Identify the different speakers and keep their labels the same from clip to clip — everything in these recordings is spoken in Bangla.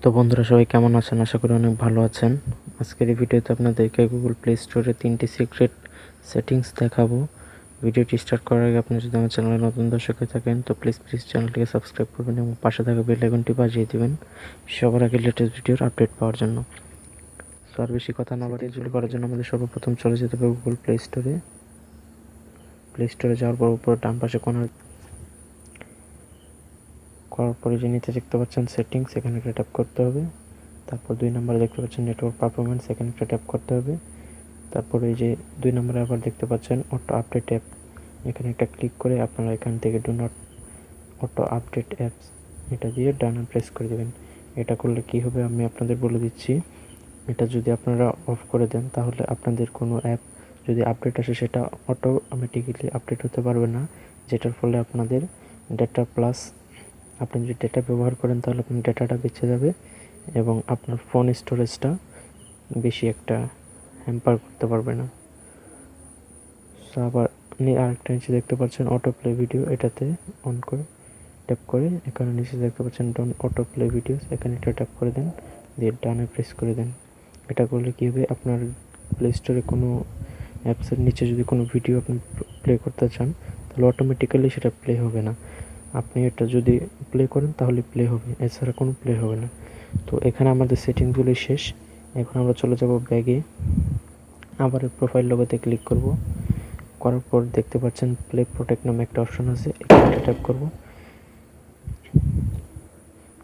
Speaker 1: তো বন্ধুরা সবাই কেমন আছেন? আশা করি অনেক ভালো আছেন। আজকের এই ভিডিওতে আপনাদেরকে গুগল প্লে স্টোরে 3টি সিক্রেট সেটিংস দেখাবো। ভিডিওটি স্টার্ট করার আগে আপনি যদি আমার চ্যানেলে নতুন দর্শক হয়ে থাকেন তো প্লিজ চ্যানেলটিকে সাবস্ক্রাইব করবেন এবং পাশে থাকা বেল আইকনটি বাজিয়ে দিবেন সবার আগে লেটেস্ট ভিডিওর আপডেট পাওয়ার জন্য। তো আর বেশি কথা না বাড়িয়ে শুরু করার জন্য আমাদের সর্বপ্রথম চলে যেতে হবে গুগল প্লে স্টোরে। প্লে স্টোরে যাওয়ার পর উপরে ডান পাশে করার পরে যে নিচে দেখতে পাচ্ছেন সেটিংস, এখানে একটা ট্যাপ করতে হবে। তারপর 2 নম্বরে দেখতে পাচ্ছেন নেটওয়ার্ক পারফরম্যান্স, এখানে একটা ট্যাপ করতে হবে। তারপর এই যে 2 নম্বরে আবার দেখতে পাচ্ছেন অটো আপডেট অ্যাপ, এখানে একটা ক্লিক করে আপনারা এখান থেকে do not auto update apps এটা দিয়ে ডান প্রেস করে দেবেন। এটা করলে কি হবে আমি আপনাদের বলে দিচ্ছি। এটা যদি আপনারা অফ করে দেন তাহলে আপনাদের কোনো অ্যাপ যদি আপডেট আসে সেটা অটোমেটিক্যালি আপডেট হতে পারবে না, যেটার ফলে আপনাদের ডেটা প্লাস আপনি যদি ডেটা ব্যবহার করেন তাহলে আপনার ডেটাটা বেঁচে যাবে এবং আপনার ফোন স্টোরেজটা বেশি একটা হ্যাম্পার করতে পারবে না। সো আবার আরেকটা নিচে দেখতে পাচ্ছেন অটো প্লে ভিডিও, এটাতে অন করে ট্যাপ করে এখানে নিচে দেখতে পাচ্ছেন ডন অটো প্লে ভিডিওস, এখানে একটা ট্যাপ করে দেন, দিয়ে ডানে প্রেস করে দেন। এটা করলে কী হবে, আপনার প্লে স্টোরে কোনো অ্যাপসের নিচে যদি কোনো ভিডিও আপনি প্লে করতে চান তাহলে অটোমেটিক্যালি সেটা প্লে হবে না। আপনি এটা যদি প্লে করেন তাহলে প্লে হবে, এছাড়া কোনো প্লে হবে না। তো এখানে আমাদের সেটিংসগুলি শেষ। এখন আমরা চলে যাব ব্যাগে, আবার প্রোফাইল লোগোতে ক্লিক করব। করার পর দেখতে পাচ্ছেন প্লে প্রোটেক্ট নামে একটা অপশন আছে, এখানে ট্যাপ করব।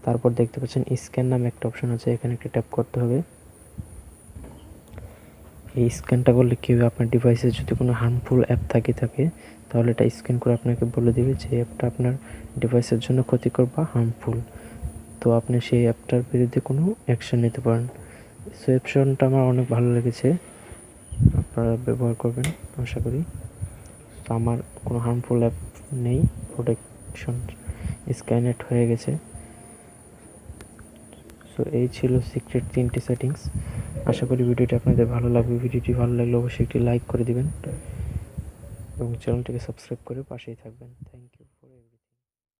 Speaker 1: তারপর দেখতে পাচ্ছেন স্ক্যান নামে একটা অপশন আছে, এখানে একটা ট্যাপ করতে হবে। এই স্ক্যানটা করলে কী হবে, আপনার ডিভাইসে যদি কোনো হার্মফুল অ্যাপ থাকে তাহলে এটা স্ক্যান করে আপনাকে বলে দেবে যে অ্যাপটা আপনার ডিভাইসের জন্য ক্ষতিকর বা হার্মফুল। তো আপনি সেই অ্যাপটার বিরুদ্ধে কোনো অ্যাকশন নিতে পারেন। সো অপশনটা আমার অনেক ভালো লেগেছে, আপনারা ব্যবহার করবেন আশা করি। তো আমার কোনো হার্মফুল অ্যাপ নেই, প্রোটেকশন স্ক্যানেট হয়ে গেছে। সো এই ছিল সিক্রেট 3টি সেটিংস। আশা করি ভিডিওটি আপনাদের ভালো লাগবে। ভিডিওটি ভালো লাগলে অবশ্যই একটি লাইক করে দিবেন এবং চ্যানেলটিকে সাবস্ক্রাইব করে পাশেই থাকবেন। Thank you.